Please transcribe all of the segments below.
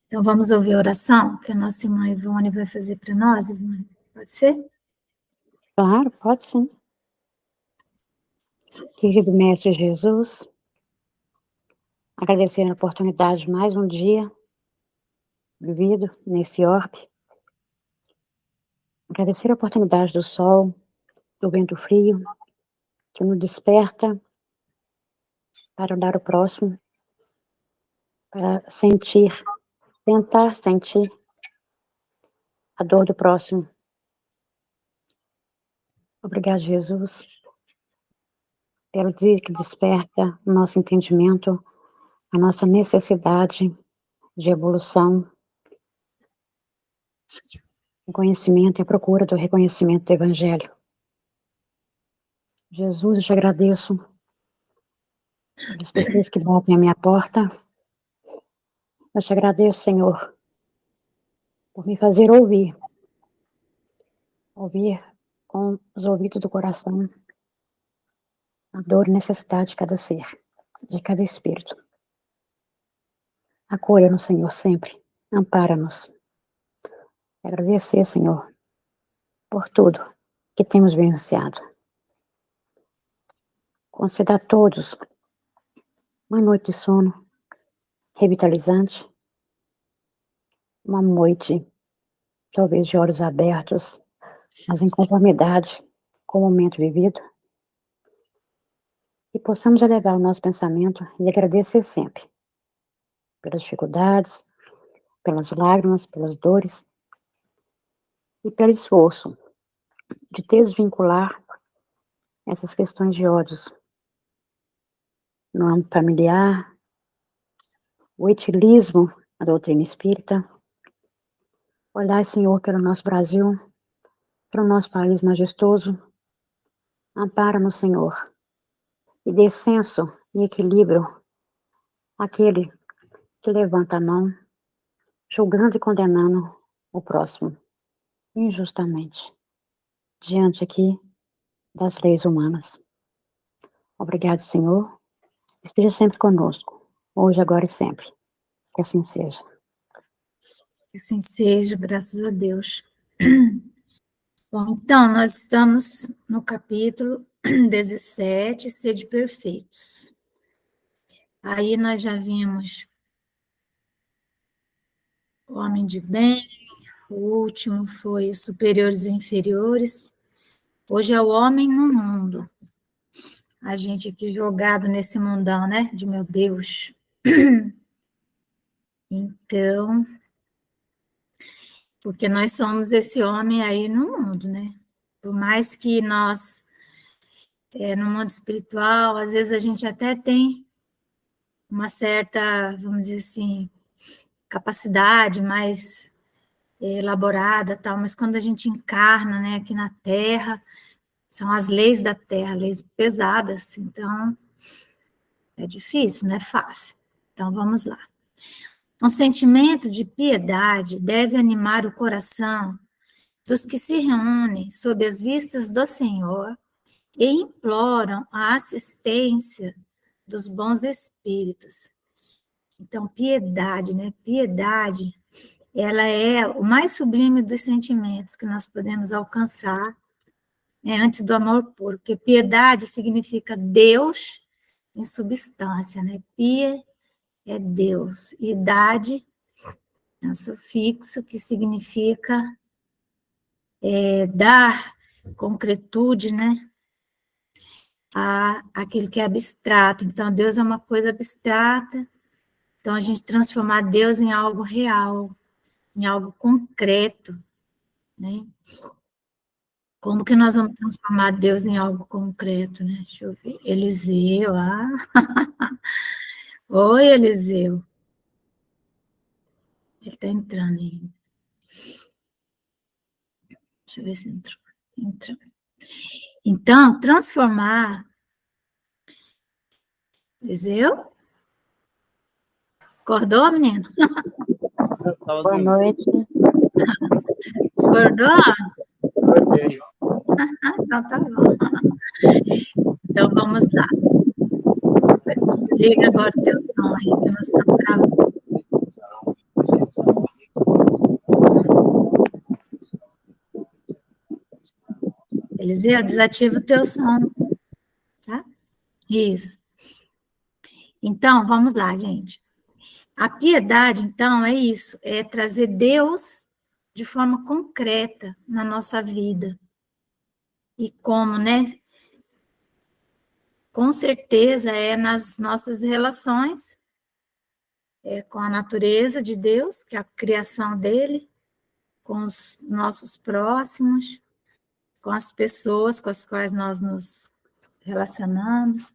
Então, vamos ouvir a oração que a nossa irmã Ivone vai fazer para nós, Ivone? Pode ser? Claro, pode sim. Querido Mestre Jesus, agradecer a oportunidade de mais um dia vivido nesse orbe. Agradecer a oportunidade do sol, do vento frio, que nos desperta para dar o próximo, para tentar sentir a dor do próximo. Obrigado, Jesus, pelo dia que desperta o nosso entendimento, a nossa necessidade de evolução, o conhecimento e a procura do reconhecimento do Evangelho. Jesus, eu te agradeço pelas pessoas que batem a minha porta. Eu te agradeço, Senhor, por me fazer ouvir com os ouvidos do coração a dor e necessidade de cada ser, de cada espírito. Acolha-nos, Senhor, sempre. Ampara-nos. Agradecer, Senhor, por tudo que temos vivenciado. Conceda a todos uma noite de sono revitalizante, uma noite, talvez de olhos abertos, mas em conformidade com o momento vivido, e possamos elevar o nosso pensamento e agradecer sempre pelas dificuldades, pelas lágrimas, pelas dores e pelo esforço de desvincular essas questões de ódios no âmbito familiar, o etilismo da doutrina espírita. Olhar, Senhor, pelo nosso Brasil, pelo nosso país majestoso. Ampara-nos, Senhor, e dê senso e equilíbrio àquele que levanta a mão, julgando e condenando o próximo, injustamente, diante aqui das leis humanas. Obrigado, Senhor. Esteja sempre conosco, hoje, agora e sempre. Que assim seja. Que assim seja, graças a Deus. Bom, então, nós estamos no capítulo 17, Sede Perfeitos. Aí nós já vimos o homem de bem, o último foi os superiores e inferiores. Hoje é o homem no mundo. A gente aqui jogado nesse mundão, né? De meu Deus. Então, porque nós somos esse homem aí no mundo, né? Por mais que nós, no mundo espiritual, às vezes a gente até tem uma certa, vamos dizer assim, capacidade mais elaborada, tal, mas quando a gente encarna, né, aqui na Terra, são as leis da Terra, leis pesadas, então é difícil, não é fácil. Então vamos lá. Um sentimento de piedade deve animar o coração dos que se reúnem sob as vistas do Senhor e imploram a assistência dos bons espíritos. Então, piedade, né? Piedade, ela é o mais sublime dos sentimentos que nós podemos alcançar, né, antes do amor puro, porque piedade significa Deus em substância, né? Pie é Deus, idade é um sufixo que significa dar concretude, né, a aquilo que é abstrato. Então, Deus é uma coisa abstrata, então a gente transformar Deus em algo real, em algo concreto, né? Como que nós vamos transformar Deus em algo concreto, né? Deixa eu ver. Eliseu, Oi, Eliseu. Ele está entrando ainda. Deixa eu ver se entrou. Entrou. Então, transformar. Eliseu? Acordou, menino? Boa noite. Acordou? Então tá bom. Então vamos lá. Desliga agora o teu som aí, que nós estamos gravando. Eliseu, desativa o teu som, tá? Isso. Então, vamos lá, gente. A piedade, então, é isso, é trazer Deus de forma concreta na nossa vida. E como, né? Com certeza é nas nossas relações com a natureza de Deus, que é a criação dele, com os nossos próximos, com as pessoas com as quais nós nos relacionamos.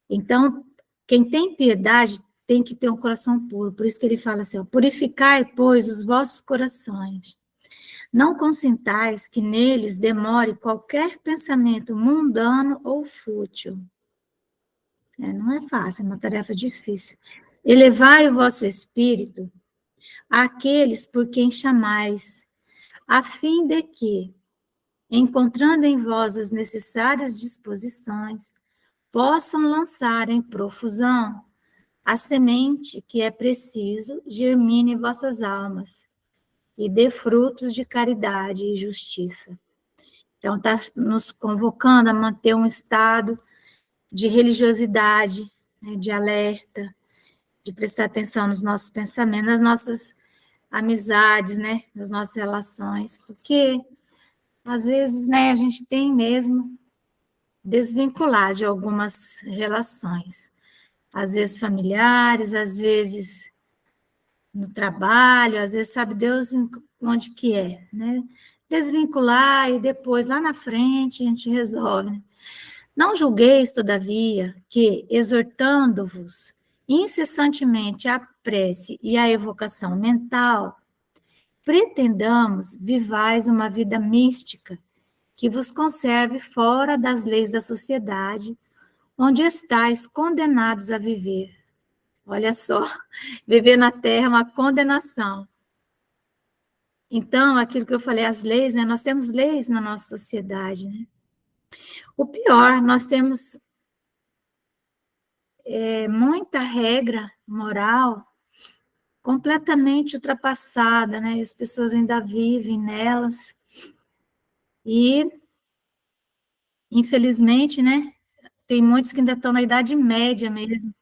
Então, quem tem piedade tem que ter um coração puro. Por isso que ele fala assim, ó, purificai, pois, os vossos corações. Não consintais que neles demore qualquer pensamento mundano ou fútil. Não é fácil, é uma tarefa difícil. Elevai o vosso espírito àqueles por quem chamais, a fim de que, encontrando em vós as necessárias disposições, possam lançar em profusão a semente que é preciso germine em vossas almas e dê frutos de caridade e justiça. Então, está nos convocando a manter um estado de religiosidade, né, de alerta, de prestar atenção nos nossos pensamentos, nas nossas amizades, né, nas nossas relações, porque às vezes, né, a gente tem mesmo desvincular de algumas relações, às vezes familiares, às vezes no trabalho, às vezes sabe Deus onde que é, né? Desvincular e depois, lá na frente, a gente resolve. Não julgueis, todavia, que, exortando-vos incessantemente a prece e a evocação mental, pretendamos vivais uma vida mística que vos conserve fora das leis da sociedade, onde estáis condenados a viver. Olha só, viver na terra é uma condenação. Então, aquilo que eu falei, as leis, né? Nós temos leis na nossa sociedade, né? O pior, nós temos muita regra moral completamente ultrapassada, né? As pessoas ainda vivem nelas e, infelizmente, né? Tem muitos que ainda estão na Idade Média mesmo.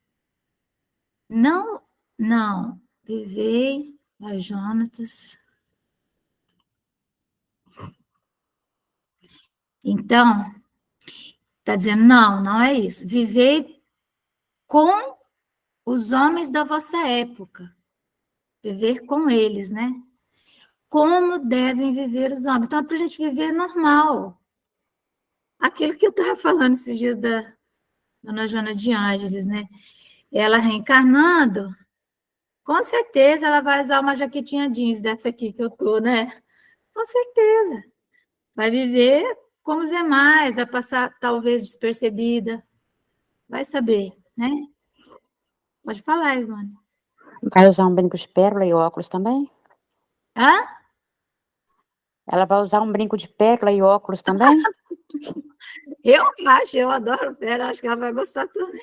Não, não. Vivei, a Jonatas. Então, está dizendo, não, não é isso. Vivei com os homens da vossa época. Viver com eles, né? Como devem viver os homens. Então, é para a gente viver normal. Aquilo que eu estava falando esses dias da Dona Joana de Ângeles, né? Ela reencarnando, com certeza ela vai usar uma jaquetinha jeans dessa aqui que eu tô, né? Com certeza. Vai viver como os demais, vai passar talvez despercebida, vai saber, né? Pode falar, Ivone. Vai usar um brinco de pérola e óculos também? Hã? Ela vai usar um brinco de pérola e óculos também? Eu acho, eu adoro Vera, acho que ela vai gostar também.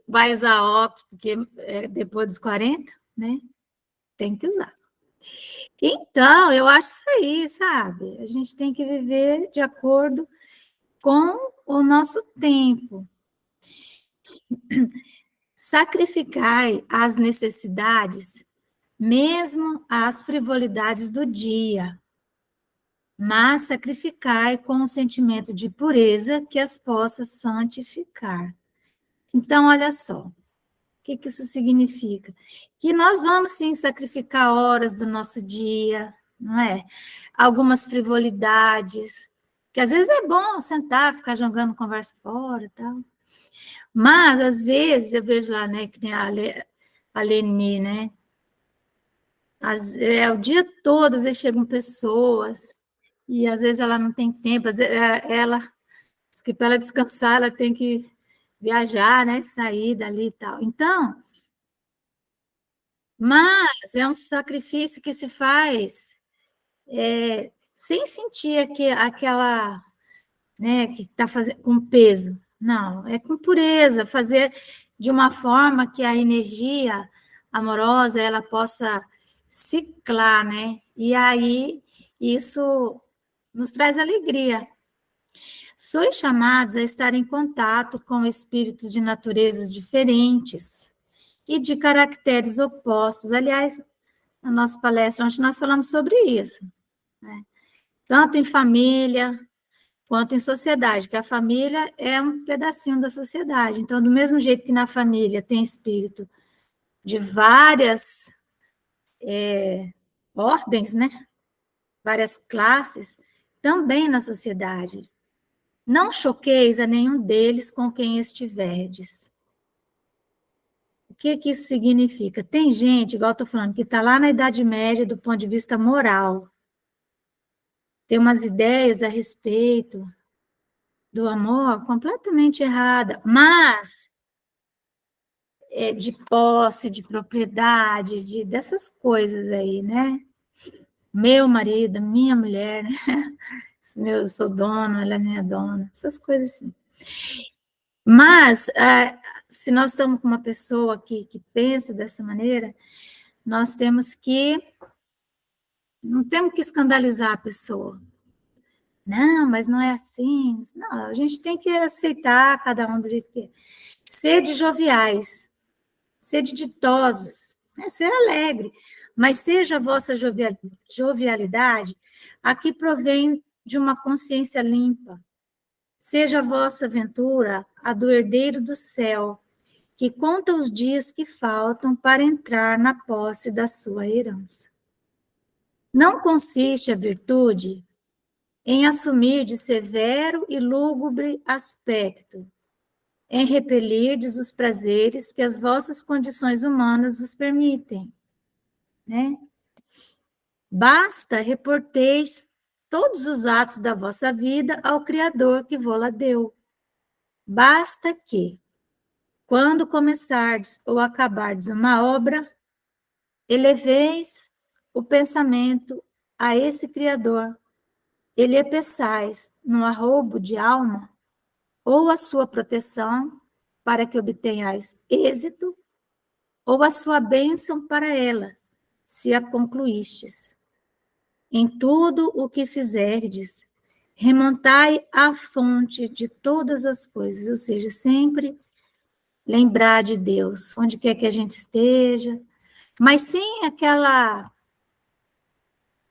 Vai usar óculos, porque depois dos 40, né? Tem que usar. Então, eu acho isso aí, sabe? A gente tem que viver de acordo com o nosso tempo. Sacrificai as necessidades, mesmo as frivolidades do dia, mas sacrificai com o sentimento de pureza que as possa santificar. Então, olha só, o que isso significa? Que nós vamos, sim, sacrificar horas do nosso dia, não é? Algumas frivolidades, que às vezes é bom sentar, ficar jogando conversa fora e tal. Mas, às vezes, eu vejo lá, né, que tem a Leni, né? O dia todo, às vezes chegam pessoas, e às vezes ela não tem tempo, às vezes, ela, diz que para ela descansar, ela tem que viajar, né, sair dali e tal. Então, mas é um sacrifício que se faz sem sentir aquela, né, que está fazendo com peso. Não, é com pureza, fazer de uma forma que a energia amorosa ela possa ciclar, né? E aí isso nos traz alegria. Sois chamados a estar em contato com espíritos de naturezas diferentes e de caracteres opostos. Aliás, na nossa palestra, ontem nós falamos sobre isso, né? Tanto em família quanto em sociedade, que a família é um pedacinho da sociedade. Então, do mesmo jeito que na família tem espírito de várias ordens, né? Várias classes, também na sociedade. Não choqueis a nenhum deles com quem estiverdes. O que que isso significa? Tem gente, igual eu estou falando, que está lá na Idade Média do ponto de vista moral. Tem umas ideias a respeito do amor completamente errada, mas de posse, de propriedade, dessas coisas aí, né? Meu marido, minha mulher, né? Eu sou dono, ela é minha dona, essas coisas assim. Mas, se nós estamos com uma pessoa que pensa dessa maneira, nós temos que, não temos que escandalizar a pessoa. Não, mas não é assim. Não, a gente tem que aceitar cada um do jeito que é. Sede joviais, sede ditosos, né? Ser alegre, mas seja a vossa jovialidade a que provém de uma consciência limpa. Seja a vossa aventura a do herdeiro do céu, que conta os dias que faltam para entrar na posse da sua herança. Não consiste a virtude em assumir de severo e lúgubre aspecto, em repelirdes os prazeres que as vossas condições humanas vos permitem, né? Basta reporteis todos os atos da vossa vida ao Criador que vô-la deu. Basta que, quando começardes ou acabardes uma obra, eleveis o pensamento a esse Criador, e lhe peçais, no arroubo de alma, ou a sua proteção, para que obtenhais êxito, ou a sua bênção para ela, se a concluístes. Em tudo o que fizerdes, remontai à fonte de todas as coisas, ou seja, sempre lembrar de Deus, onde quer que a gente esteja, mas sem aquela,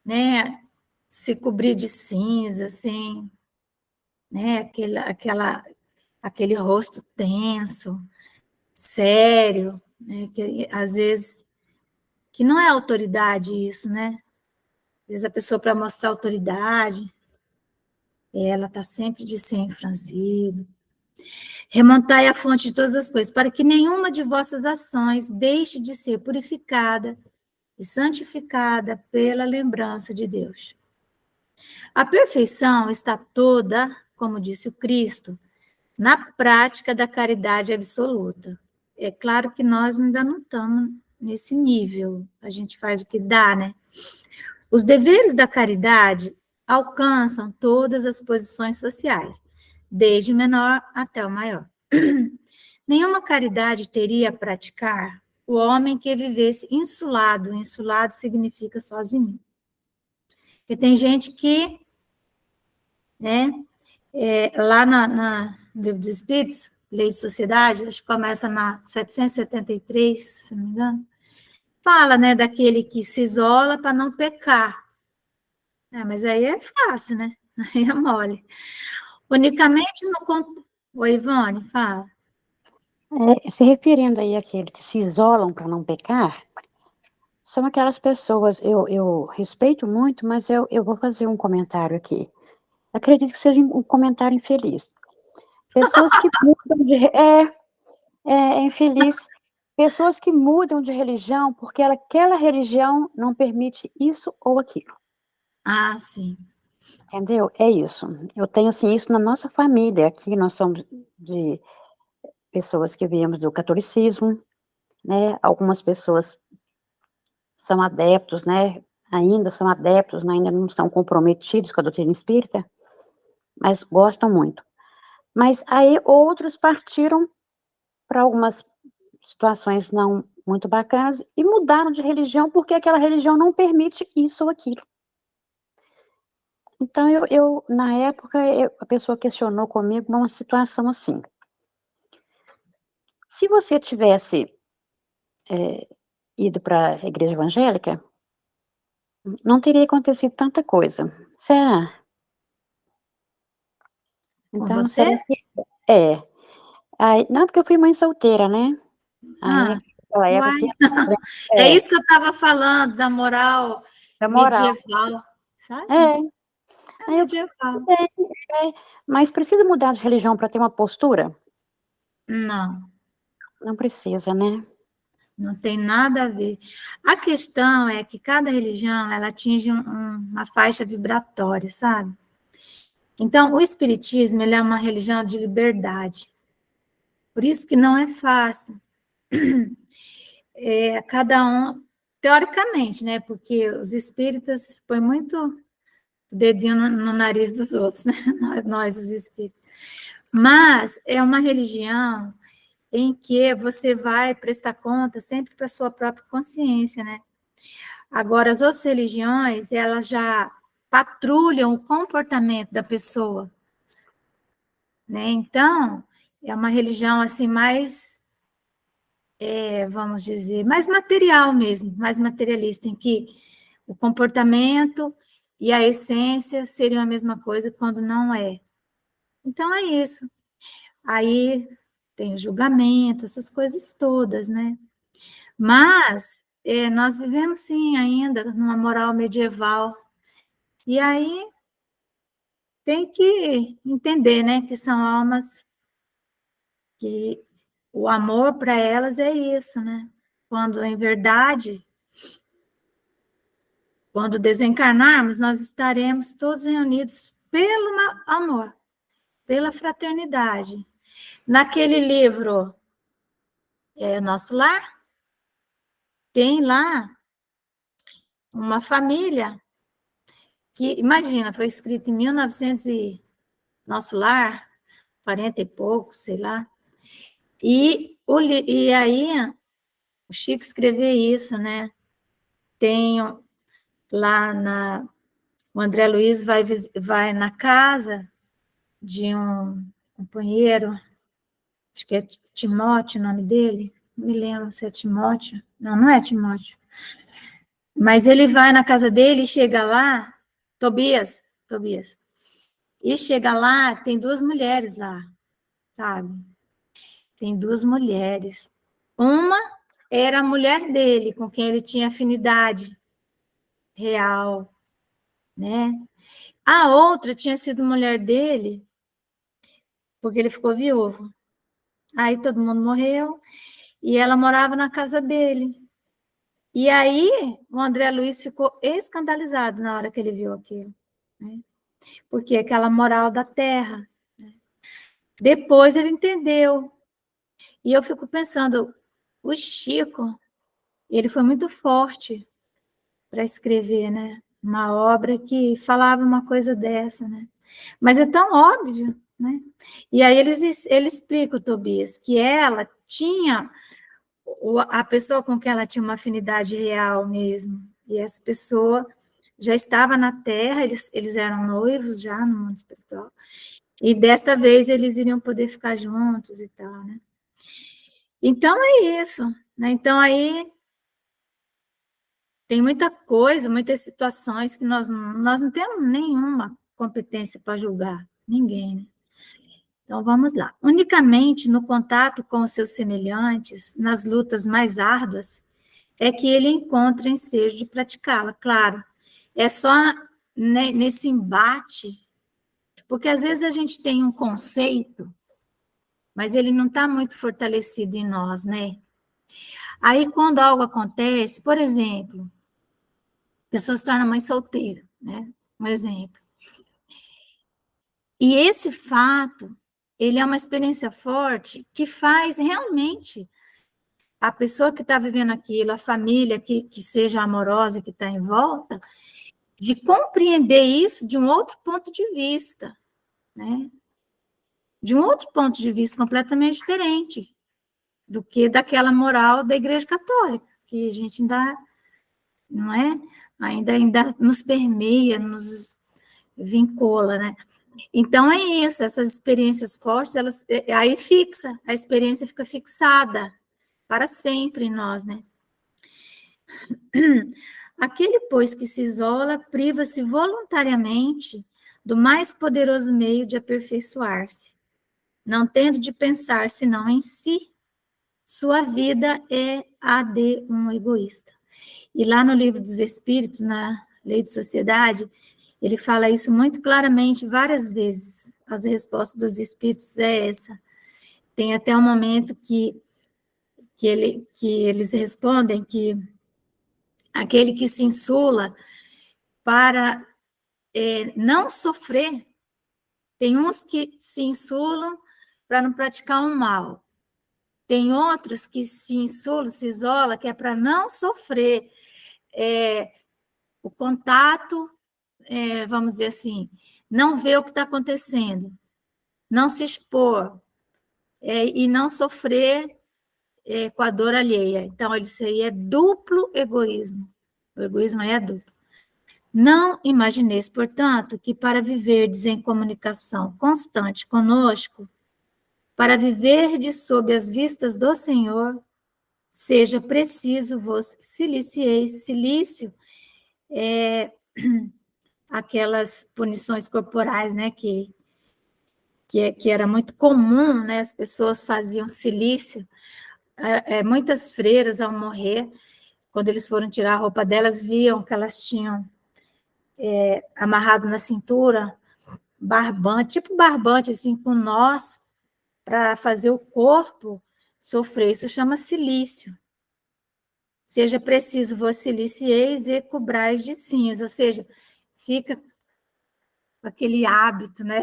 né, se cobrir de cinza, sem, né, aquele rosto tenso, sério, né, que às vezes, que não é autoridade isso, né? Às vezes a pessoa, para mostrar autoridade, ela está sempre de senho franzido. Remontai a fonte de todas as coisas, para que nenhuma de vossas ações deixe de ser purificada e santificada pela lembrança de Deus. A perfeição está toda, como disse o Cristo, na prática da caridade absoluta. É claro que nós ainda não estamos nesse nível, a gente faz o que dá, né? Os deveres da caridade alcançam todas as posições sociais, desde o menor até o maior. Nenhuma caridade teria a praticar o homem que vivesse insulado. Insulado significa sozinho. Porque tem gente que, né, lá na Livro dos Espíritos, Lei de Sociedade, acho que começa na 773, se não me engano, fala, né, daquele que se isola para não pecar. Mas aí é fácil, né? Aí é mole. Unicamente no... Oi, Ivone, fala. Se referindo aí àqueles que se isolam para não pecar, são aquelas pessoas, eu respeito muito, mas eu vou fazer um comentário aqui. Acredito que seja um comentário infeliz. Pessoas que mudam de... é infeliz. Pessoas que mudam de religião porque aquela religião não permite isso ou aquilo. Ah, sim. Entendeu? É isso. Eu tenho, assim, isso na nossa família. Aqui nós somos de pessoas que viemos do catolicismo, né? Algumas pessoas são adeptos, né? Ainda são adeptos, né? Ainda não estão comprometidos com a doutrina espírita, mas gostam muito. Mas aí outros partiram para algumas situações não muito bacanas e mudaram de religião porque aquela religião não permite isso ou aquilo. Então, na época, a pessoa questionou comigo uma situação assim: se você tivesse, ido para a igreja evangélica, não teria acontecido tanta coisa. Será? Com Então, você? será que é. Aí não, porque eu fui mãe solteira, né. Aí Ah, naquela época uai. que É é, isso que eu estava falando, da moral da moral. medieval, sabe? É. É Aí eu medieval. falei: mas precisa mudar de religião para ter uma postura? Não, Não precisa, né. não tem nada a ver. A questão é que cada religião, ela atinge uma faixa vibratória, sabe? Então, o espiritismo, ele é uma religião de liberdade. Por isso que não é fácil. É, cada um, teoricamente, né? Porque os espíritas põem muito o dedinho no nariz dos outros, né? Nós, os espíritos. Mas é uma religião em que você vai prestar conta sempre para a sua própria consciência, né? Agora, as outras religiões, elas já patrulham o comportamento da pessoa, né? Então, é uma religião assim mais, vamos dizer, mais material mesmo, mais materialista, em que o comportamento e a essência seriam a mesma coisa quando não é. Então, é isso. Aí tem o julgamento, essas coisas todas, né? Mas nós vivemos, sim, ainda numa moral medieval. E aí tem que entender, né, que são almas que o amor para elas é isso, né? Quando, em verdade, quando desencarnarmos, nós estaremos todos reunidos pelo amor, pela fraternidade. Naquele livro, Nosso Lar, tem lá uma família que, imagina, foi escrito em 1900 Nosso Lar, 40 e pouco, sei lá. E aí o Chico escreveu isso, né? Tem lá na... O André Luiz vai na casa de um companheiro, acho que é Timóteo o nome dele, não me lembro se é Timóteo. Não, não é Timóteo. Mas ele vai na casa dele e chega lá, Tobias. E chega lá, tem duas mulheres lá, sabe? Tem duas mulheres. Uma era a mulher dele, com quem ele tinha afinidade real, né? A outra tinha sido mulher dele, porque ele ficou viúvo. Aí todo mundo morreu e ela morava na casa dele. E aí o André Luiz ficou escandalizado na hora que ele viu aquilo, né? Porque é aquela moral da terra. Depois ele entendeu. E eu fico pensando, o Chico, ele foi muito forte para escrever, né? Uma obra que falava uma coisa dessa, né? Mas é tão óbvio, né? E aí ele explica, o Tobias, que ela tinha a pessoa com quem ela tinha uma afinidade real mesmo. E essa pessoa já estava na Terra, eles eram noivos já no mundo espiritual. E desta vez eles iriam poder ficar juntos e tal, né? Então é isso, né? Então aí tem muita coisa, muitas situações que nós não temos nenhuma competência para julgar, ninguém, né? Então vamos lá. Unicamente no contato com os seus semelhantes, nas lutas mais árduas, é que ele encontra ensejo de praticá-la, claro. É só nesse embate, porque às vezes a gente tem um conceito, mas ele não está muito fortalecido em nós, né? Aí quando algo acontece, por exemplo, a pessoa se torna mãe solteira, né? Um exemplo. E esse fato, ele é uma experiência forte que faz realmente a pessoa que está vivendo aquilo, a família que seja amorosa, que está em volta, de compreender isso de um outro ponto de vista, né? De um outro ponto de vista completamente diferente do que daquela moral da Igreja Católica, que a gente ainda, não é? Ainda nos permeia, vincula, né? Então, é isso, essas experiências fortes, elas, aí fixa, a experiência fica fixada para sempre em nós, né? Aquele, pois, que se isola, priva-se voluntariamente do mais poderoso meio de aperfeiçoar-se, não tendo de pensar senão em si. Sua vida é a de um egoísta. E lá no Livro dos Espíritos, na Lei de Sociedade, ele fala isso muito claramente várias vezes. As respostas dos Espíritos é essa. Tem até um momento que eles respondem que aquele que se insula para não sofrer, tem uns que se insulam para não praticar um mal, tem outros que se insulam, se isolam, que é para não sofrer o contato, vamos dizer assim, não ver o que está acontecendo, não se expor e não sofrer com a dor alheia. Então, isso aí é duplo egoísmo. O egoísmo aí é duplo. Não imagineis, portanto, que para viverdes em comunicação constante conosco, para viverdes sob as vistas do Senhor, seja preciso vos silicieis. Silício é aquelas punições corporais, né, que era muito comum, né, as pessoas faziam silício. Muitas freiras, ao morrer, quando eles foram tirar a roupa delas, viam que elas tinham amarrado na cintura barbante, tipo barbante, assim, com nós, para fazer o corpo sofrer. Isso chama silício. Seja preciso vos silicieis e cobrais de cinza, ou seja, fica aquele hábito, né?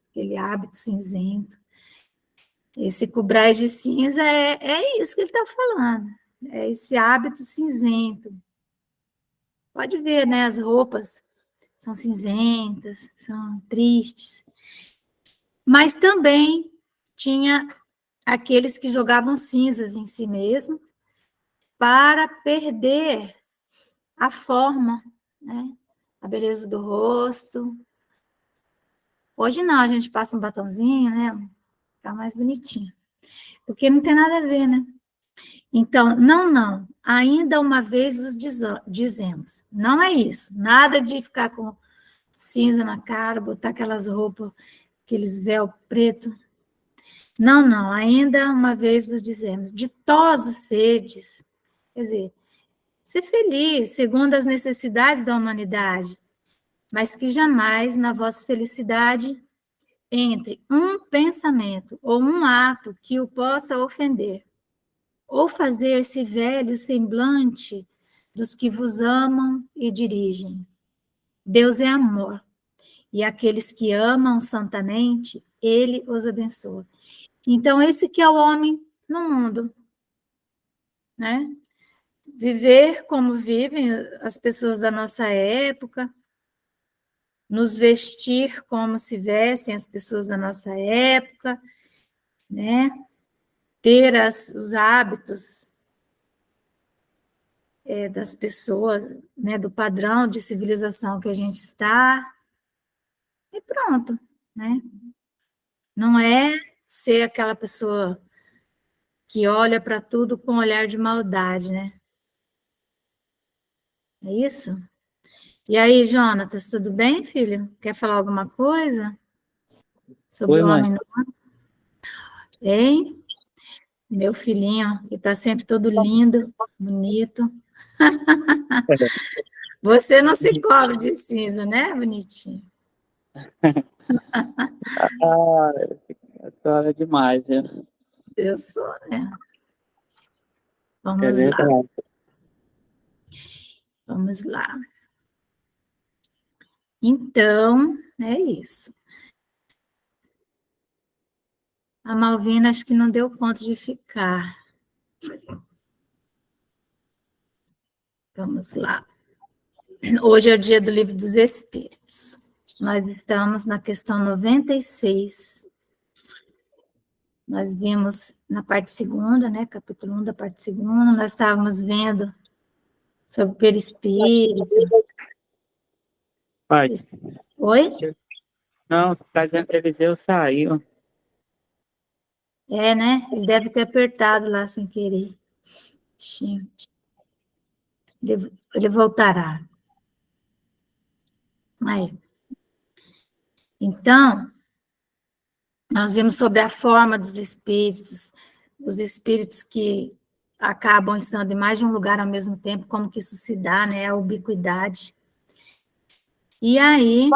Aquele hábito cinzento. Esse cobrais de cinza é isso que ele está falando, é esse hábito cinzento. Pode ver, né? As roupas são cinzentas, são tristes. Mas também tinha aqueles que jogavam cinzas em si mesmos para perder a forma, né? A beleza do rosto. Hoje não, a gente passa um batonzinho, né? Fica mais bonitinho. Porque não tem nada a ver, né? Então, não. Ainda uma vez vos dizemos. Não é isso. Nada de ficar com cinza na cara, botar aquelas roupas, aqueles véu preto. Não. Ainda uma vez vos dizemos. Ditosos sedes. Quer dizer, ser feliz, segundo as necessidades da humanidade, mas que jamais na vossa felicidade entre um pensamento ou um ato que o possa ofender, ou fazer-se velho semblante dos que vos amam e dirigem. Deus é amor, e aqueles que amam santamente, ele os abençoa. Então, esse que é o homem no mundo, né? Viver como vivem as pessoas da nossa época, nos vestir como se vestem as pessoas da nossa época, né? Ter os hábitos das pessoas, né? Do padrão de civilização que a gente está, e pronto, né? Não é ser aquela pessoa que olha para tudo com um olhar de maldade, né? É isso? E aí, Jonatas, tudo bem, filho? Quer falar alguma coisa sobre Oi, o mãe. homem no mundo? Hein? Meu filhinho, que está sempre todo lindo, bonito. Você não se cobre de cinza, né, bonitinho? Ah, a senhora é demais, né? Eu sou, né? É Vamos lá, verdade. vamos lá. Então, é isso. A Malvina acho que não deu conta de ficar. Vamos lá. Hoje é o dia do Livro dos Espíritos. Nós estamos na questão 96. Nós vimos na parte segunda, né? Capítulo 1 da parte segunda, nós estávamos vendo sobre o perispírito. Pai, Oi? Não, tá dizendo que Eliseu saiu. É, né? Ele deve ter apertado lá sem querer. Sim. Ele voltará. Aí. Então, nós vimos sobre a forma dos espíritos, os espíritos que acabam estando em mais de um lugar ao mesmo tempo, como que isso se dá, né? A ubiquidade. E aí,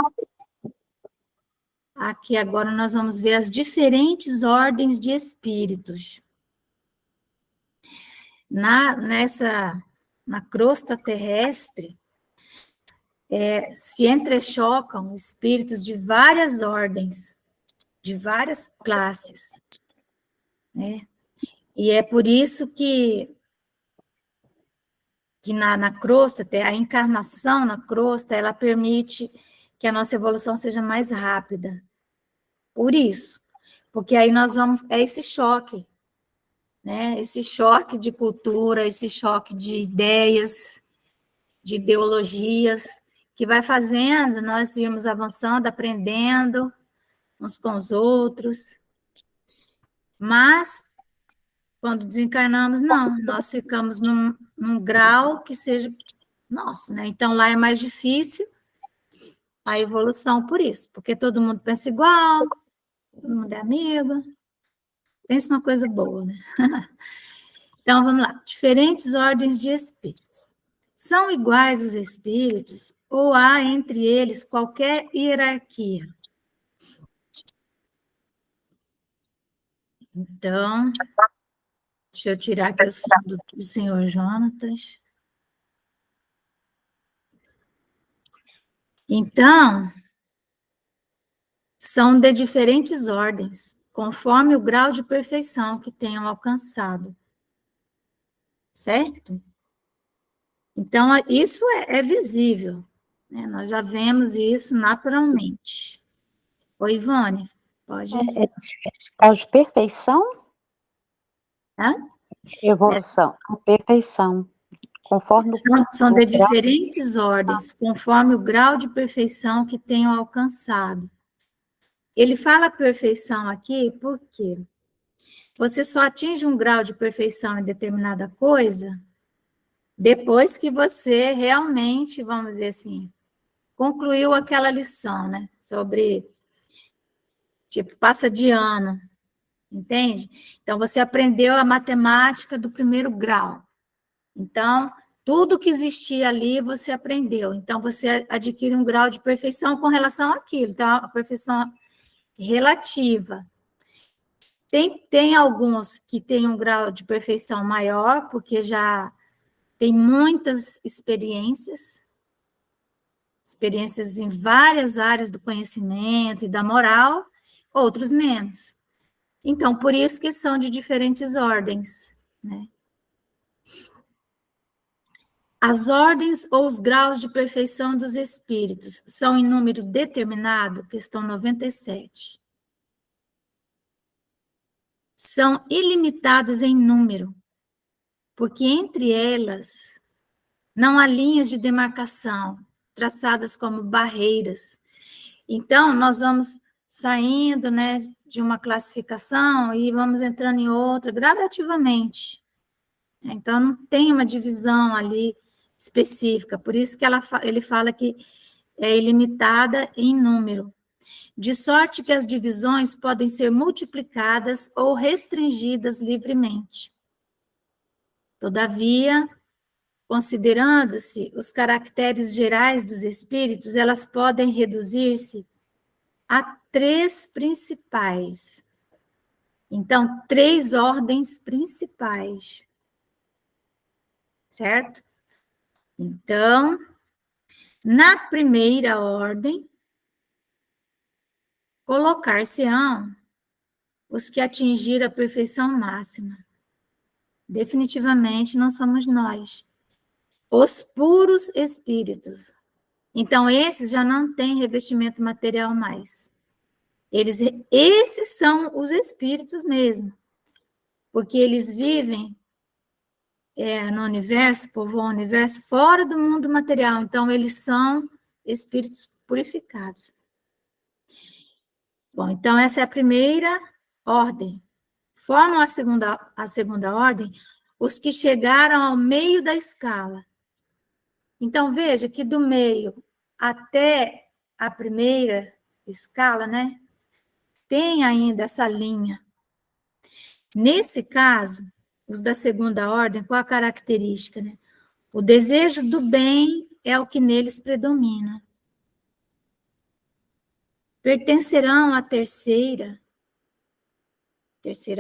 aqui agora nós vamos ver as diferentes ordens de espíritos. Na crosta terrestre, se entrechocam espíritos de várias ordens, de várias classes, né? E é por isso que na crosta, a encarnação na crosta, ela permite que a nossa evolução seja mais rápida. Por isso. Porque aí nós vamos, é esse choque, né? Esse choque de cultura, esse choque de ideias, de ideologias, que vai fazendo nós irmos avançando, aprendendo uns com os outros. Mas, quando desencarnamos, não, nós ficamos num grau que seja nosso, né? Então, lá é mais difícil a evolução por isso, porque todo mundo pensa igual, todo mundo é amigo, pensa numa coisa boa, né? Então, vamos lá. Diferentes ordens de espíritos. São iguais os espíritos ou há entre eles qualquer hierarquia? Então, deixa eu tirar aqui o som do senhor Jonatas. Então, são de diferentes ordens, conforme o grau de perfeição que tenham alcançado. Certo? Então, isso é visível, né? Nós já vemos isso naturalmente. Oi, Ivone, pode... Grau de perfeição, Tá? evolução, perfeição, conforme São o de grau. diferentes ordens, conforme o grau de perfeição que tenham alcançado. Ele fala perfeição aqui porque você só atinge um grau de perfeição em determinada coisa depois que você realmente, vamos dizer assim, concluiu aquela lição, né? Sobre, tipo, passa de ano, entende? Então, você aprendeu a matemática do primeiro grau. Então, tudo que existia ali, você aprendeu. Então, você adquire um grau de perfeição com relação àquilo. Então, a perfeição relativa. Tem alguns que têm um grau de perfeição maior, porque já tem muitas experiências em várias áreas do conhecimento e da moral, outros menos. Então, por isso que são de diferentes ordens, né? As ordens ou os graus de perfeição dos espíritos são em número determinado? Questão 97. São ilimitadas em número, porque entre elas não há linhas de demarcação, traçadas como barreiras. Então, nós vamos saindo, né, de uma classificação e vamos entrando em outra gradativamente. Então, não tem uma divisão ali específica, por isso que ele fala que é ilimitada em número, de sorte que as divisões podem ser multiplicadas ou restringidas livremente. Todavia, considerando-se os caracteres gerais dos espíritos, elas podem reduzir-se a 3 principais. Então, 3 ordens principais. Certo? Então, na primeira ordem, colocar-se-ão os que atingiram a perfeição máxima. Definitivamente não somos nós. Os puros espíritos. Então, esses já não têm revestimento material mais. Esses são os espíritos mesmo, porque eles vivem no universo, povoam o universo, fora do mundo material. Então, eles são espíritos purificados. Bom, então essa é a primeira ordem. Formam a segunda ordem os que chegaram ao meio da escala. Então, veja que do meio até a primeira escala, né, tem ainda essa linha. Nesse caso, os da segunda ordem, qual a característica, né? O desejo do bem é o que neles predomina. Pertencerão à terceira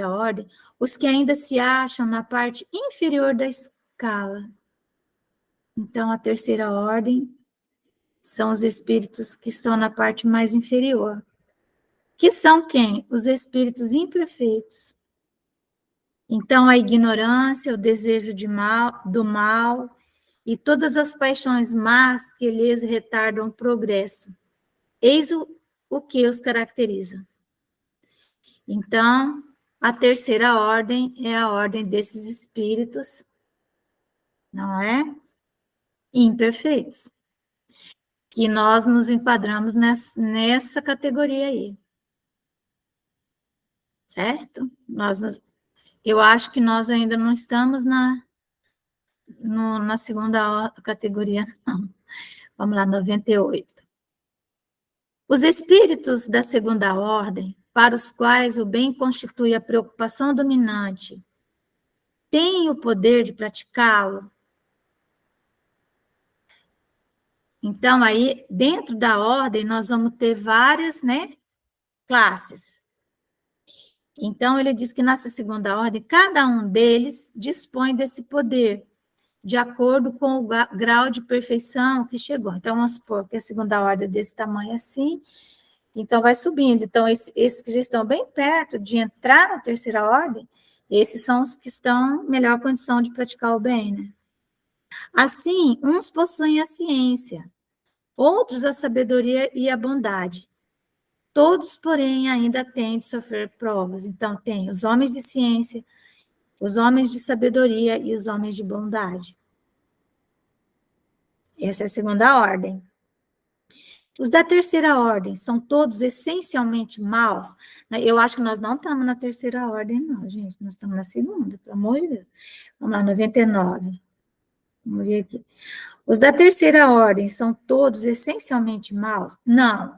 ordem, os que ainda se acham na parte inferior da escala. Então, a terceira ordem são os espíritos que estão na parte mais inferior. Que são quem? Os espíritos imperfeitos. Então, a ignorância, o desejo do mal e todas as paixões más que lhes retardam o progresso. Eis o que os caracteriza. Então, a terceira ordem é a ordem desses espíritos, não é? Imperfeitos. Que nós nos enquadramos nessa categoria aí. Certo? Eu acho que nós ainda não estamos na segunda categoria, não. Vamos lá, 98. Os espíritos da segunda ordem, para os quais o bem constitui a preocupação dominante, têm o poder de praticá-lo? Então, aí, dentro da ordem, nós vamos ter várias, né, classes. Então, ele diz que nessa segunda ordem, cada um deles dispõe desse poder, de acordo com o grau de perfeição que chegou. Então, vamos supor que a segunda ordem é desse tamanho assim, então vai subindo. Então, esses que já estão bem perto de entrar na terceira ordem, esses são os que estão em melhor condição de praticar o bem, né? Assim, uns possuem a ciência, outros a sabedoria e a bondade. Todos, porém, ainda têm de sofrer provas. Então, tem os homens de ciência, os homens de sabedoria e os homens de bondade. Essa é a segunda ordem. Os da terceira ordem são todos essencialmente maus. Eu acho que nós não estamos na terceira ordem, não, gente. Nós estamos na segunda, pelo amor de Deus. Vamos lá, 99. Vamos ver aqui. Os da terceira ordem são todos essencialmente maus? Não.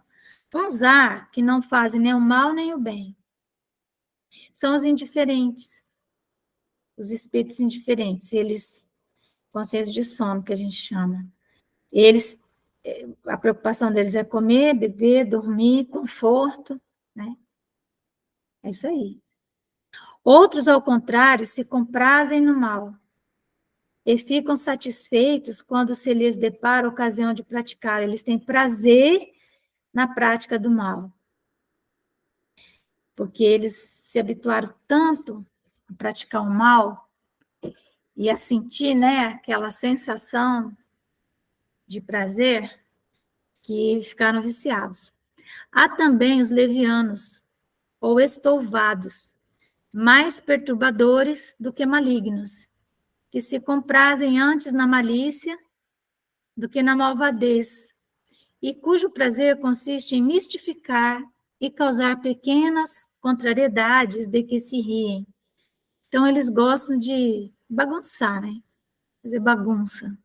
Uns há que não fazem nem o mal nem o bem. São os indiferentes. Os espíritos indiferentes. Eles, consciência de sono, que a gente chama. Eles, a preocupação deles é comer, beber, dormir, conforto, né? É isso aí. Outros, ao contrário, se comprazem no mal e ficam satisfeitos quando se lhes depara a ocasião de praticar. Eles têm prazer na prática do mal, porque eles se habituaram tanto a praticar o mal e a sentir, né, aquela sensação de prazer, que ficaram viciados. Há também os levianos, ou estouvados, mais perturbadores do que malignos, que se comprazem antes na malícia do que na malvadez, e cujo prazer consiste em mistificar e causar pequenas contrariedades de que se riem. Então, eles gostam de bagunçar, né? Fazer bagunça.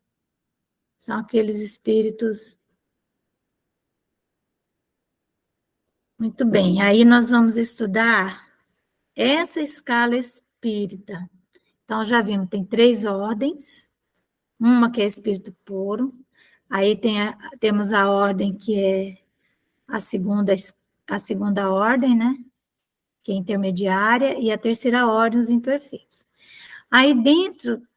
São aqueles espíritos. Muito bem, aí nós vamos estudar essa escala espírita. Então, já vimos, tem 3 ordens, uma que é espírito puro, aí temos a ordem que é a segunda ordem, né? Que é intermediária, e a terceira ordem, os imperfeitos. Aí, dentro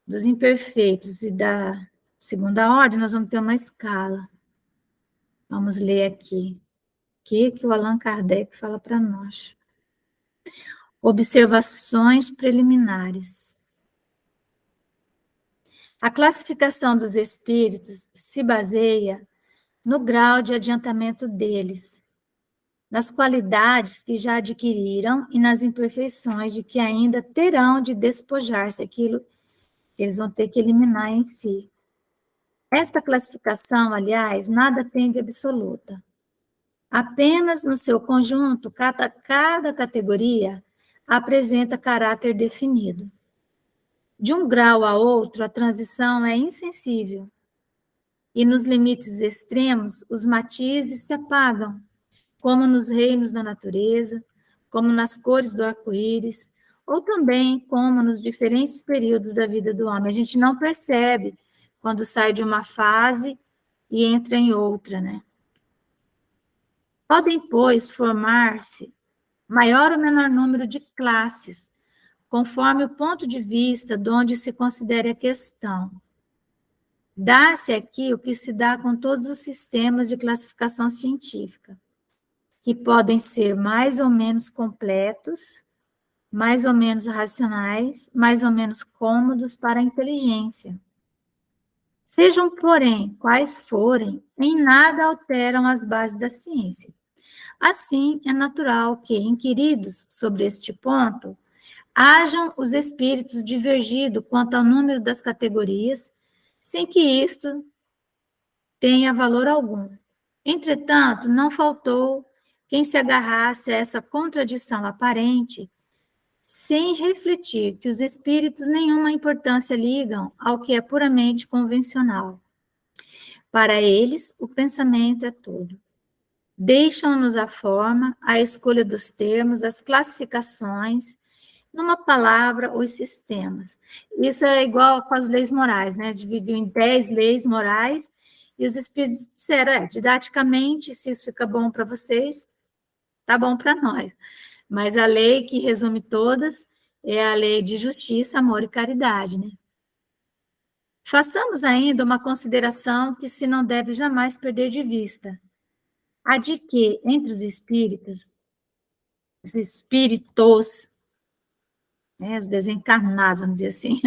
dos imperfeitos e da segunda ordem, nós vamos ter uma escala. Vamos ler aqui. O que o Allan Kardec fala para nós? Observações preliminares. A classificação dos espíritos se baseia no grau de adiantamento deles, nas qualidades que já adquiriram e nas imperfeições de que ainda terão de despojar-se, aquilo que eles vão ter que eliminar em si. Esta classificação, aliás, nada tem de absoluta. Apenas no seu conjunto, cada categoria apresenta caráter definido. De um grau a outro, a transição é insensível. E nos limites extremos, os matizes se apagam, como nos reinos da natureza, como nas cores do arco-íris, ou também como nos diferentes períodos da vida do homem. A gente não percebe quando sai de uma fase e entra em outra, né? Podem, pois, formar-se maior ou menor número de classes, conforme o ponto de vista de onde se considere a questão. Dá-se aqui o que se dá com todos os sistemas de classificação científica, que podem ser mais ou menos completos, mais ou menos racionais, mais ou menos cômodos para a inteligência. Sejam, porém, quais forem, em nada alteram as bases da ciência. Assim, é natural que, inquiridos sobre este ponto, hajam os espíritos divergido quanto ao número das categorias, sem que isto tenha valor algum. Entretanto, não faltou quem se agarrasse a essa contradição aparente, sem refletir que os espíritos nenhuma importância ligam ao que é puramente convencional. Para eles, o pensamento é tudo. Deixam-nos a forma, a escolha dos termos, as classificações, numa palavra, os sistemas. Isso é igual com as leis morais, né? Dividiu em 10 leis morais, e os espíritos disseram, didaticamente, se isso fica bom para vocês, tá bom para nós. Mas a lei que resume todas é a lei de justiça, amor e caridade, né? Façamos ainda uma consideração que se não deve jamais perder de vista, a de que, entre os espíritos, né, os desencarnados, vamos dizer assim,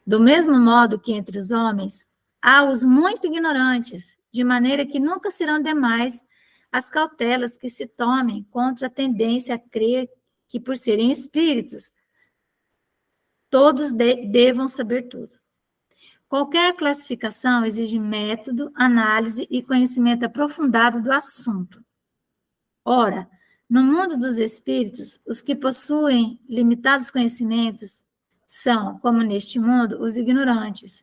do mesmo modo que entre os homens, há os muito ignorantes, de maneira que nunca serão demais as cautelas que se tomem contra a tendência a crer que, por serem espíritos, todos devam saber tudo. Qualquer classificação exige método, análise e conhecimento aprofundado do assunto. Ora, no mundo dos espíritos, os que possuem limitados conhecimentos são, como neste mundo, os ignorantes,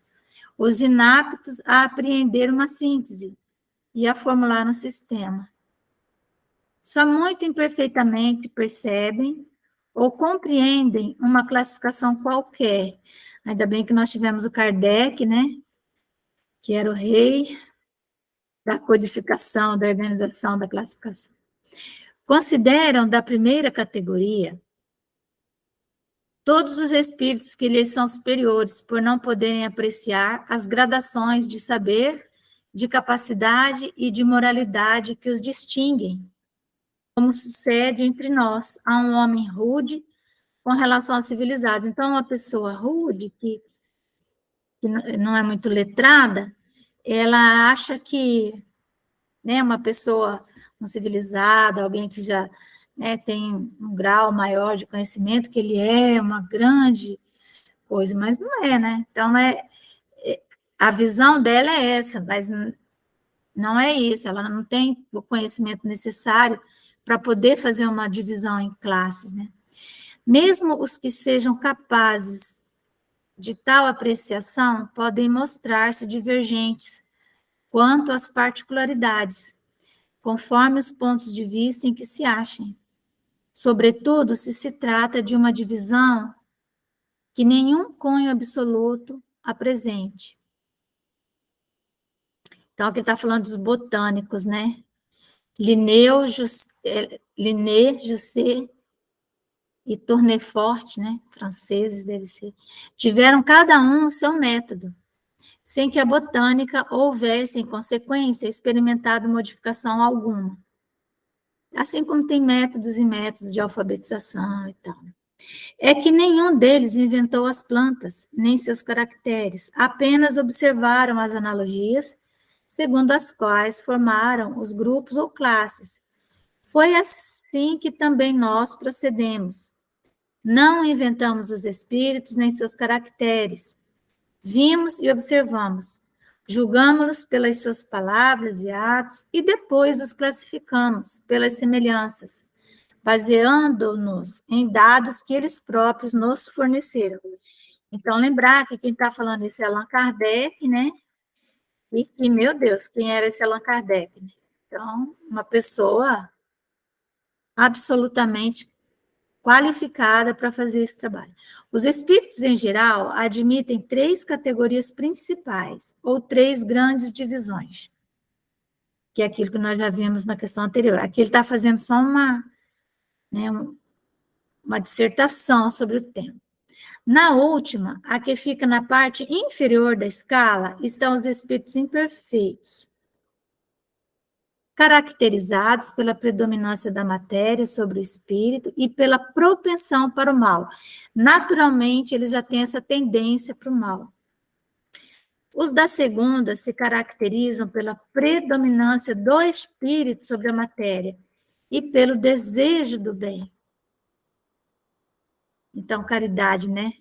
os inaptos a apreender uma síntese e a formular um sistema. Só muito imperfeitamente percebem ou compreendem uma classificação qualquer. Ainda bem que nós tivemos o Kardec, né? Que era o rei da codificação, da organização, da classificação. Consideram da primeira categoria todos os espíritos que lhes são superiores, por não poderem apreciar as gradações de saber, de capacidade e de moralidade que os distinguem, como sucede entre nós, a um homem rude com relação aos civilizados. Então, uma pessoa rude, que não é muito letrada, ela acha que, né, uma pessoa civilizada, alguém que já, né, tem um grau maior de conhecimento, que ele é uma grande coisa, mas não é, né? Então, a visão dela é essa, mas não é isso, ela não tem o conhecimento necessário para poder fazer uma divisão em classes, né? Mesmo os que sejam capazes de tal apreciação podem mostrar-se divergentes quanto às particularidades, conforme os pontos de vista em que se achem. Sobretudo, se trata de uma divisão que nenhum cunho absoluto apresente. Então, aqui ele está falando dos botânicos, né? Linné, Jusset e Tournefort, né? Franceses, deve ser. Tiveram cada um o seu método, sem que a botânica houvesse, em consequência, experimentado modificação alguma. Assim como tem métodos e métodos de alfabetização e tal. É que nenhum deles inventou as plantas, nem seus caracteres, apenas observaram as analogias, segundo as quais formaram os grupos ou classes. Foi assim que também nós procedemos. Não inventamos os espíritos nem seus caracteres. Vimos e observamos. Julgamos-los pelas suas palavras e atos e depois os classificamos pelas semelhanças, baseando-nos em dados que eles próprios nos forneceram. Então, lembrar que quem está falando isso é Allan Kardec, né? E que, meu Deus, quem era esse Allan Kardec? Então, uma pessoa absolutamente qualificada para fazer esse trabalho. Os espíritos, em geral, admitem 3 categorias principais, ou 3 grandes divisões, que é aquilo que nós já vimos na questão anterior. Aqui ele está fazendo só uma dissertação sobre o tema. Na última, a que fica na parte inferior da escala, estão os espíritos imperfeitos, caracterizados pela predominância da matéria sobre o espírito e pela propensão para o mal. Naturalmente, eles já têm essa tendência para o mal. Os da segunda se caracterizam pela predominância do espírito sobre a matéria e pelo desejo do bem. Então, caridade, né?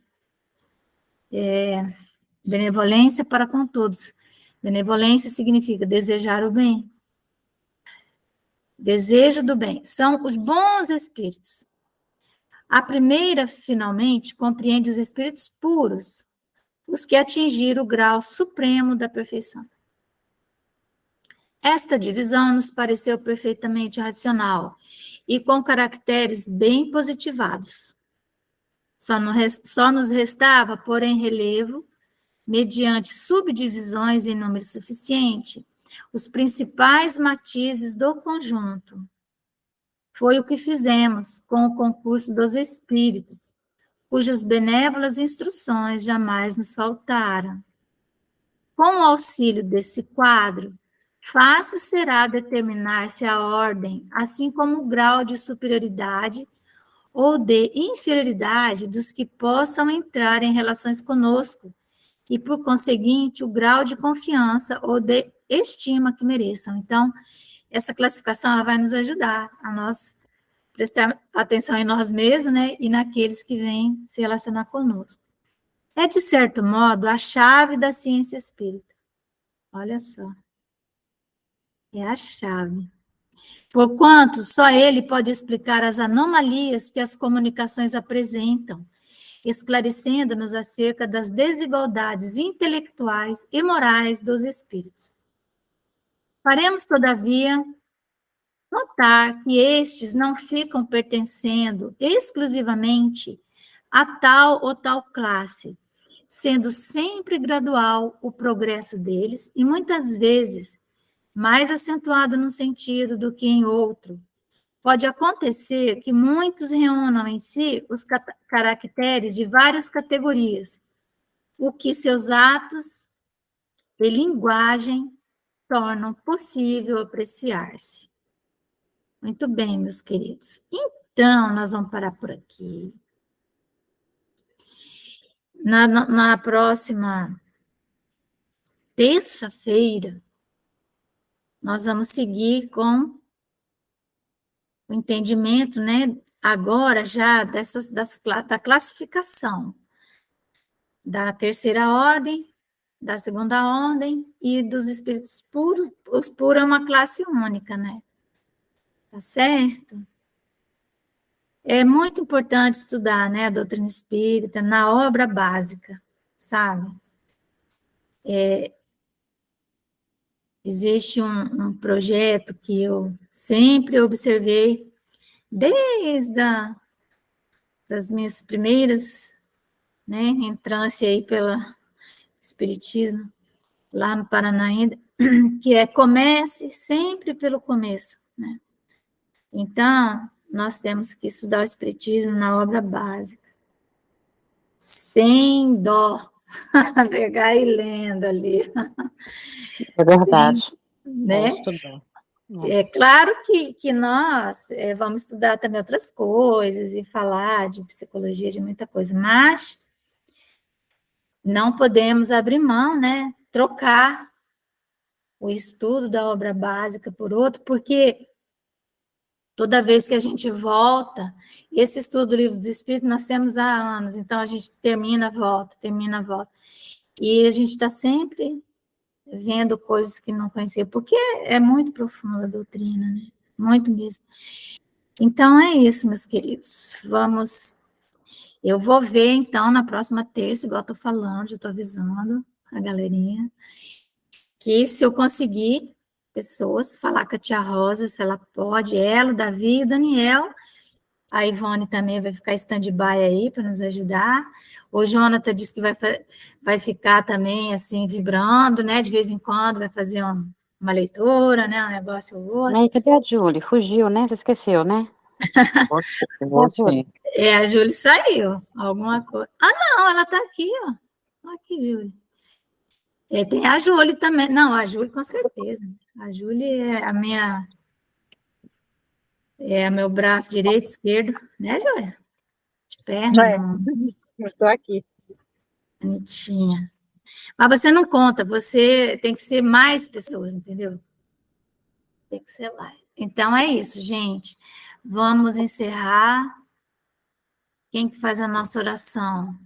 Benevolência para com todos. Benevolência significa desejar o bem. Desejo do bem. São os bons espíritos. A primeira, finalmente, compreende os espíritos puros, os que atingiram o grau supremo da perfeição. Esta divisão nos pareceu perfeitamente racional e com caracteres bem positivados. Só nos restava pôr em relevo, mediante subdivisões em número suficiente, os principais matizes do conjunto. Foi o que fizemos com o concurso dos espíritos, cujas benévolas instruções jamais nos faltaram. Com o auxílio desse quadro, fácil será determinar-se a ordem, assim como o grau de superioridade ou de inferioridade dos que possam entrar em relações conosco, e, por conseguinte, o grau de confiança ou de estima que mereçam. Então, essa classificação ela vai nos ajudar a nós prestar atenção em nós mesmos, né, e naqueles que vêm se relacionar conosco. É, de certo modo, a chave da ciência espírita. Olha só. É a chave. Porquanto só ele pode explicar as anomalias que as comunicações apresentam, esclarecendo-nos acerca das desigualdades intelectuais e morais dos espíritos. Faremos, todavia, notar que estes não ficam pertencendo exclusivamente a tal ou tal classe, sendo sempre gradual o progresso deles e muitas vezes mais acentuado num sentido do que em outro. Pode acontecer que muitos reúnam em si os caracteres de várias categorias, o que seus atos e linguagem tornam possível apreciar-se. Muito bem, meus queridos. Então, nós vamos parar por aqui. Na próxima terça-feira, nós vamos seguir com o entendimento, né, agora já da classificação da terceira ordem, da segunda ordem e dos espíritos puros. Os puros é uma classe única, né? Tá certo? É muito importante estudar, né, a doutrina espírita na obra básica, sabe? Existe um projeto que eu sempre observei desde das minhas primeiras, né, entrância aí pelo espiritismo, lá no Paraná ainda, que é comece sempre pelo começo, né? Então, nós temos que estudar o espiritismo na obra básica, sem dó, pegar e lendo ali. É verdade. Sem, né? Estudar. É claro que nós vamos estudar também outras coisas e falar de psicologia, de muita coisa, mas não podemos abrir mão, né? Trocar o estudo da obra básica por outro, porque toda vez que a gente volta, esse estudo do Livro dos Espíritos nós temos há anos, então a gente termina, volta, e a gente está sempre vendo coisas que não conhecia, porque é muito profunda a doutrina, né? Muito mesmo. Então, é isso, meus queridos. Eu vou ver, então, na próxima terça, igual eu estou falando, já estou avisando a galerinha, que se eu conseguir pessoas, falar com a tia Rosa, se ela pode, ela, o Davi e o Daniel, a Ivone também vai ficar stand-by aí para nos ajudar. O Jonathan disse que vai ficar também, assim, vibrando, né, de vez em quando, vai fazer uma leitura, né, um negócio ou outro. Aí, cadê a Julie? Fugiu, né? Você esqueceu, né? Eu Cadê a vou Julie? sim. A Júlia saiu, alguma coisa. Ah, não, ela está aqui, ó. Aqui, Júlia. Tem a Júlia também. Não, a Júlia com certeza. A Júlia é meu braço direito, esquerdo, né, Júlia? De perna, não. Estou aqui. Bonitinha. Mas você não conta, você tem que ser mais pessoas, entendeu? Tem que ser mais. Então é isso, gente. Vamos encerrar. Quem que faz a nossa oração?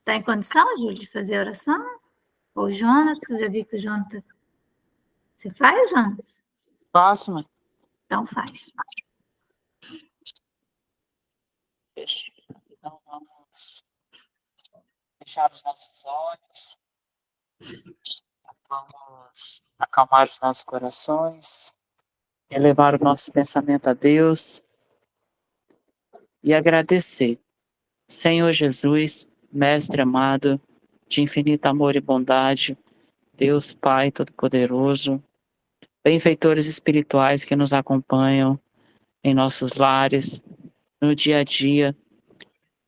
Está em condição, Júlia, de fazer a oração? Ou o Jonas? Já vi que o Jonas... Você faz, Jonas? Faço, mãe. Então faz. Então vamos fechar os nossos olhos. Vamos acalmar os nossos corações, elevar o nosso pensamento a Deus e agradecer. Senhor Jesus, Mestre amado, de infinito amor e bondade, Deus Pai Todo-Poderoso, benfeitores espirituais que nos acompanham em nossos lares, no dia a dia,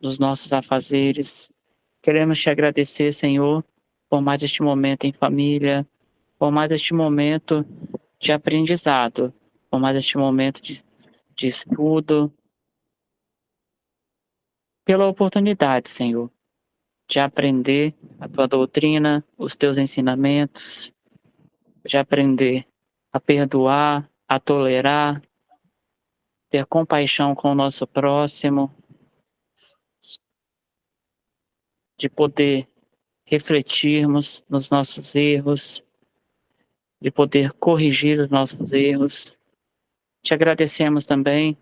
nos nossos afazeres. Queremos te agradecer, Senhor, por mais este momento em família, por mais este momento de aprendizado, por mais este momento de estudo, pela oportunidade, Senhor, de aprender a tua doutrina, os teus ensinamentos, de aprender a perdoar, a tolerar, ter compaixão com o nosso próximo, de poder refletirmos nos nossos erros, de poder corrigir os nossos erros. Te agradecemos também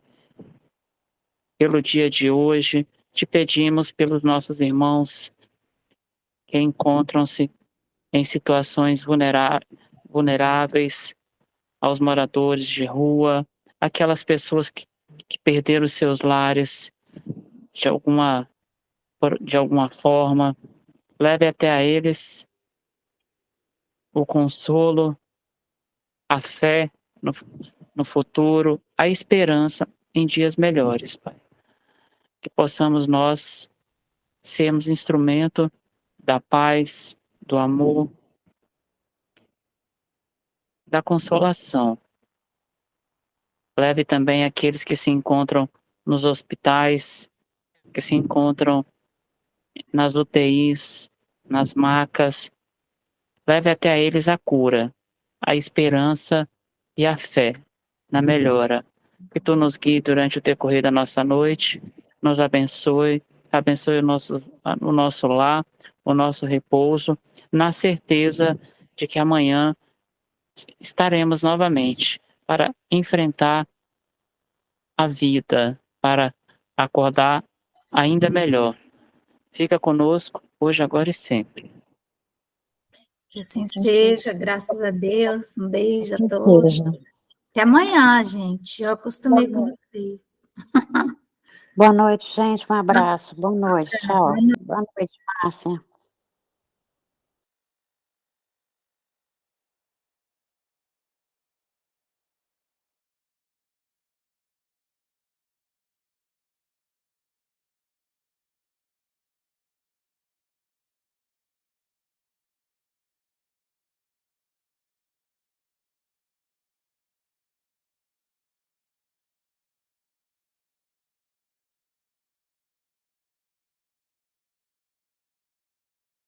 pelo dia de hoje, te pedimos pelos nossos irmãos que encontram-se em situações vulneráveis, aos moradores de rua, aquelas pessoas que perderam seus lares de alguma forma. Leve até a eles o consolo, a fé no futuro, a esperança em dias melhores, Pai. Que possamos nós sermos instrumento da paz, do amor, da consolação. Leve também aqueles que se encontram nos hospitais, que se encontram nas UTIs, nas macas. Leve até a eles a cura, a esperança e a fé na melhora. Que tu nos guie durante o decorrer da nossa noite, nos abençoe, abençoe o nosso lar, o nosso repouso, na certeza de que amanhã estaremos novamente para enfrentar a vida, para acordar ainda melhor. Fica conosco hoje, agora e sempre. Que assim seja, graças a Deus. Um beijo a Assim todos. seja. Até amanhã, gente. Eu acostumei com vocês. Boa noite, gente. Um abraço. Boa noite. Boa Tchau. noite. Boa noite, Márcia.